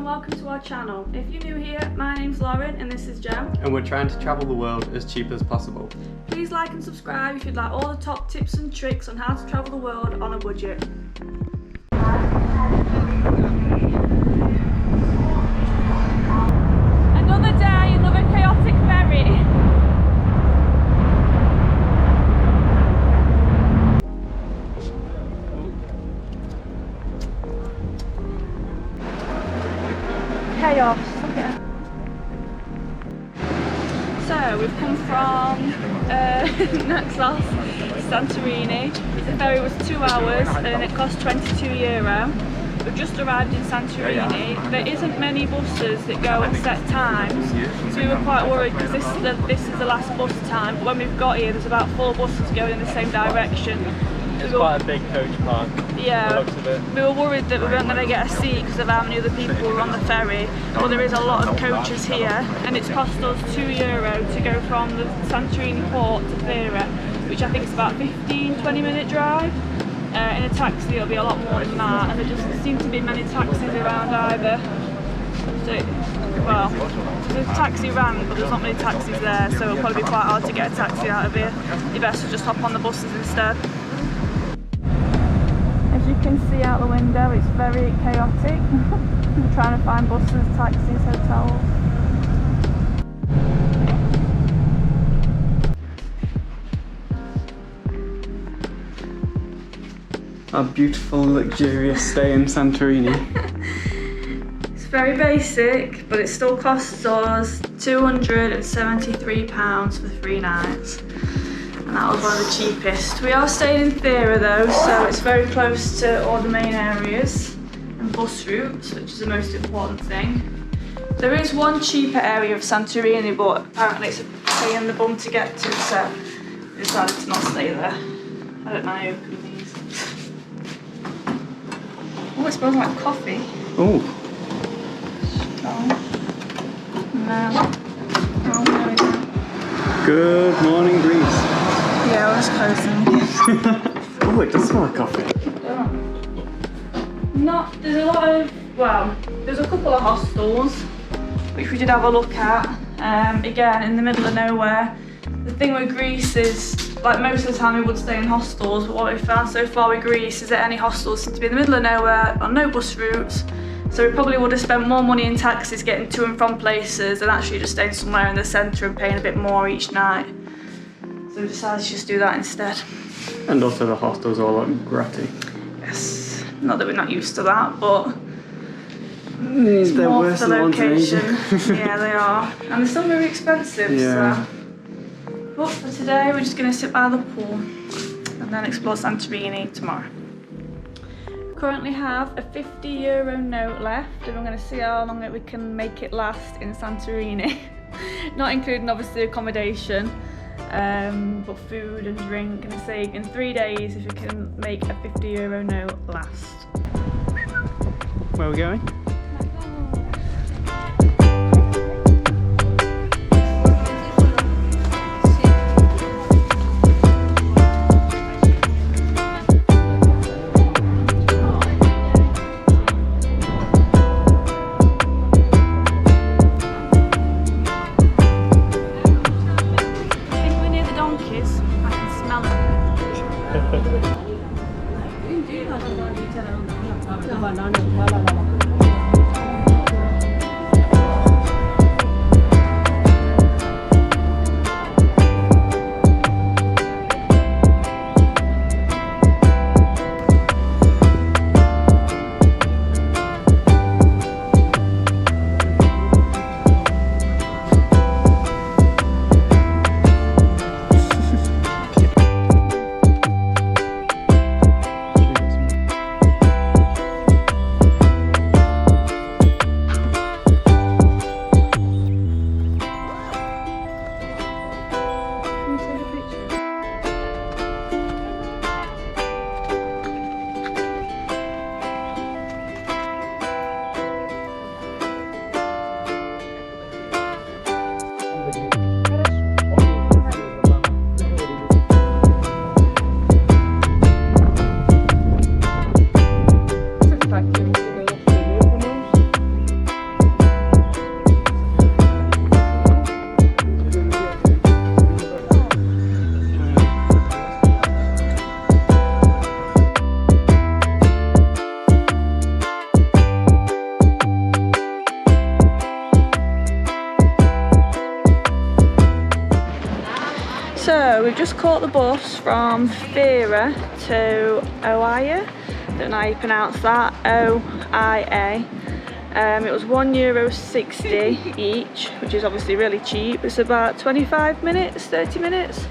welcome to our channel. If you're new here, my name's Lauren and this is Jo. And we're trying to travel the world as cheap as possible. Please like and subscribe if you'd like all the top tips and tricks on how to travel the world on a budget. Another day, another chaotic ferry. Chaos. Okay. So we've come from Naxos, Santorini. The ferry was 2 hours and it cost €22. We've just arrived in Santorini. There isn't many buses that go at set times, so we were quite worried because this is the last bus time. But when we've got here, there's about 4 buses going in the same direction. It's quite a big coach park. Yeah, we were worried that we weren't going to get a seat because of how many other people were on the ferry. But there is a lot of coaches here, and it's cost us €2 to go from the Santorini port to Thera, which I think is about 15-20 minute drive. In a taxi it'll be a lot more than that, and there doesn't seem to be many taxis around either. So, well, there's a taxi ran, but there's not many taxis there, so it'll probably be quite hard to get a taxi out of here. You're best to just hop on the buses instead. As you can see out the window, it's very chaotic. We're trying to find buses, taxis, hotels. Our beautiful, luxurious stay in Santorini. It's very basic, but it still costs us £273 for 3 nights. And that was one of the cheapest. We are staying in Thera though, so it's very close to all the main areas and bus routes, which is the most important thing. There is one cheaper area of Santorini, but apparently it's a pain in the bum to get to, so we decided to not stay there. I don't know how you open these. Oh, it smells like coffee. Oh. No. Oh, there we go. Good morning, Greece. Yeah, I was closing. Oh, it does smell like coffee. There's a lot of, well, there's a couple of hostels, which we did have a look at. Again, in the middle of nowhere. The thing with Greece is, like most of the time we would stay in hostels, but what we found so far with Greece is that any hostels seem to be in the middle of nowhere, on no bus routes. So we probably would have spent more money in taxis getting to and from places than actually just staying somewhere in the centre and paying a bit more each night. So we decided to just do that instead. And also the hostels all look gratty. Yes, not that we're not used to that, but it's more worse for the than location. Yeah, they are. And they're still very expensive, yeah. So. But for today, we're just going to sit by the pool and then explore Santorini tomorrow. Currently have a €50 note left, and we're going to see how long we can make it last in Santorini. Not including obviously accommodation, but food and drink. And say in 3 days if we can make a €50 note last. Where are we going? we've just caught the bus from Fira to Oia. Don't know how you pronounce that. O-I-A. It was €1.60 each, which is obviously really cheap. It's about 25 minutes, 30 minutes.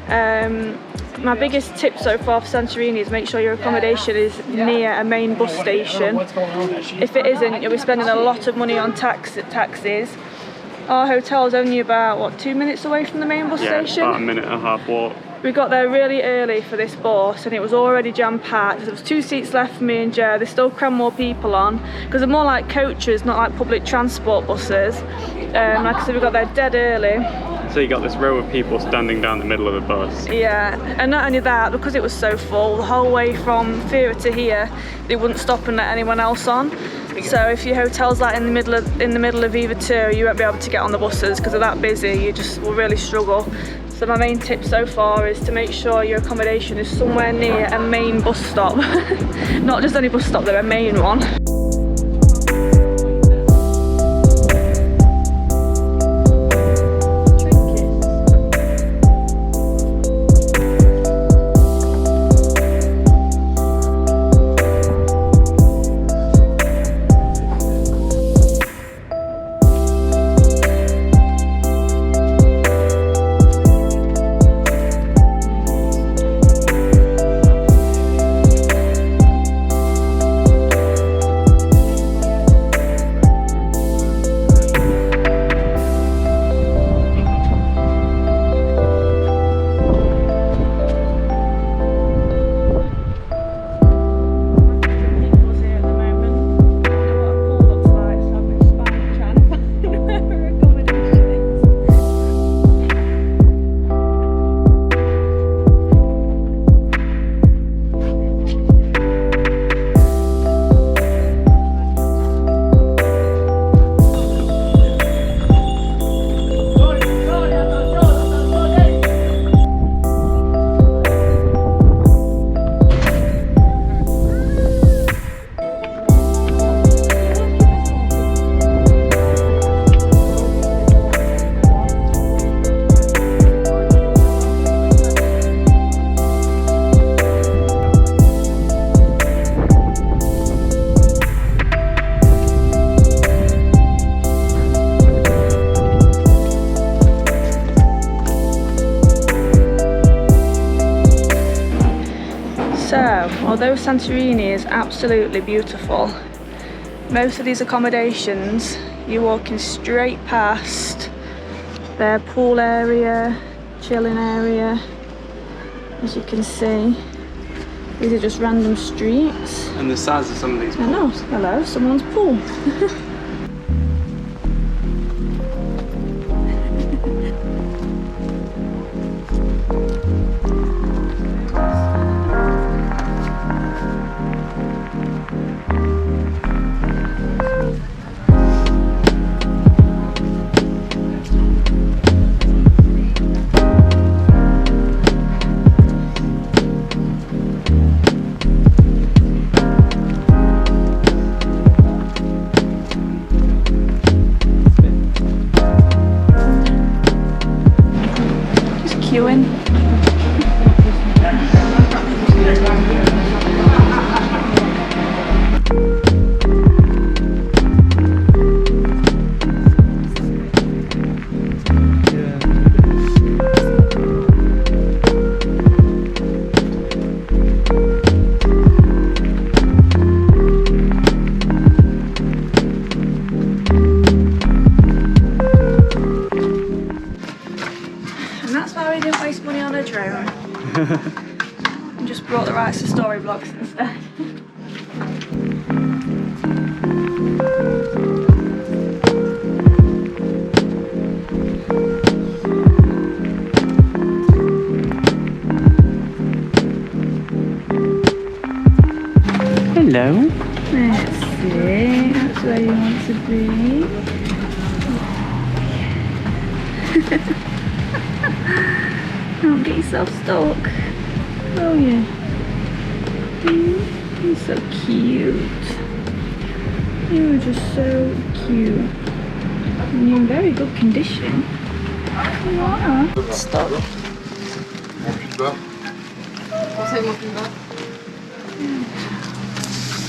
My biggest tip so far for Santorini is make sure your accommodation is near a main bus station. If it isn't, you'll be spending a lot of money on taxis. Our hotel's only about, what, 2 minutes away from the main bus station? Yeah, about a minute and a half walk. We got there really early for this bus and it was already jam-packed. There was 2 seats left for me and Joe. They still cram more people on because they're more like coaches, not like public transport buses. Like I said, we got there dead early. So you got this row of people standing down the middle of the bus. Yeah, and not only that, because it was so full, the whole way from Fira to here, they wouldn't stop and let anyone else on. So if your hotel's like in the middle of either two, you won't be able to get on the buses because they're that busy. You just will really struggle. So my main tip so far is to make sure your accommodation is somewhere near a main bus stop. Not just any bus stop, though, a main one. Although Santorini is absolutely beautiful, most of these accommodations you're walking straight past their pool area, chilling area. As you can see, these are just random streets. And the size of some of these pools. I know, hello, someone's pool. Queuing. Money on a drone and just brought the rights to story vlogs instead. Hello. Let's see, that's where you want to be. Don't get yourself stuck. Oh yeah. You're so cute. You're just so cute. And you're in very good condition. You are. Stop. beurre. Conseille-moi plus bas.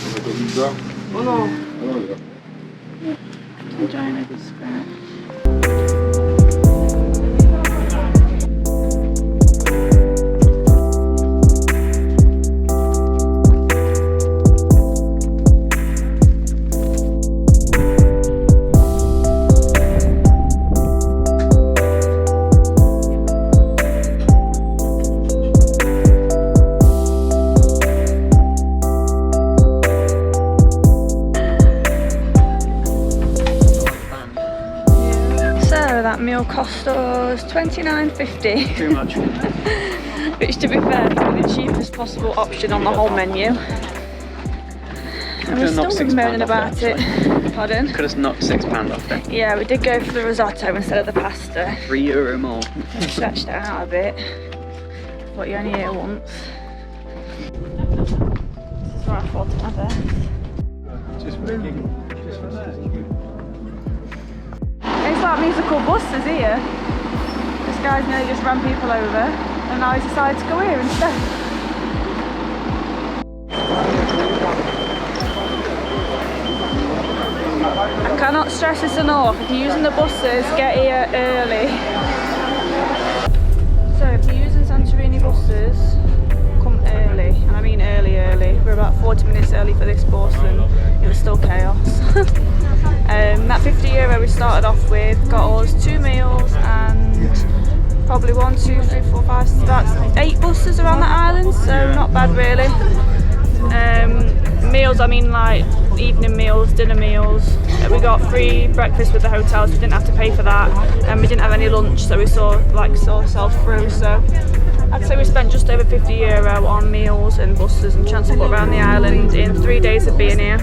On a pas mis de beurre. Oh non. Ah non, il est là. Vagina described. That meal cost us $29.50. Too much. Which, to be fair, is the cheapest possible option on the whole menu. And we're still moaning about it. Pardon? Could have knocked £6 off then. Yeah, we did go for the risotto instead of the pasta. €3 more. We stretched it out a bit. But you're only here once. This is where I thought to my best. It's like musical buses here. This guy's nearly just ran people over and now he's decided to go here instead. I cannot stress this enough. If you're using the buses, get here early. So if you're using Santorini buses, come early. And I mean early. We're about 40 minutes early for this bus and it was still chaos. That €50 we started off with got us 2 meals and probably 1, 2, 3, 4, 5, about 8 buses around the island, so not bad really. Meals, I mean like evening meals, dinner meals. We got free breakfast with the hotels, we didn't have to pay for that, and we didn't have any lunch, so we saw ourselves through. So I'd say we spent just over €50 on meals and buses and transport around the island in 3 days of being here.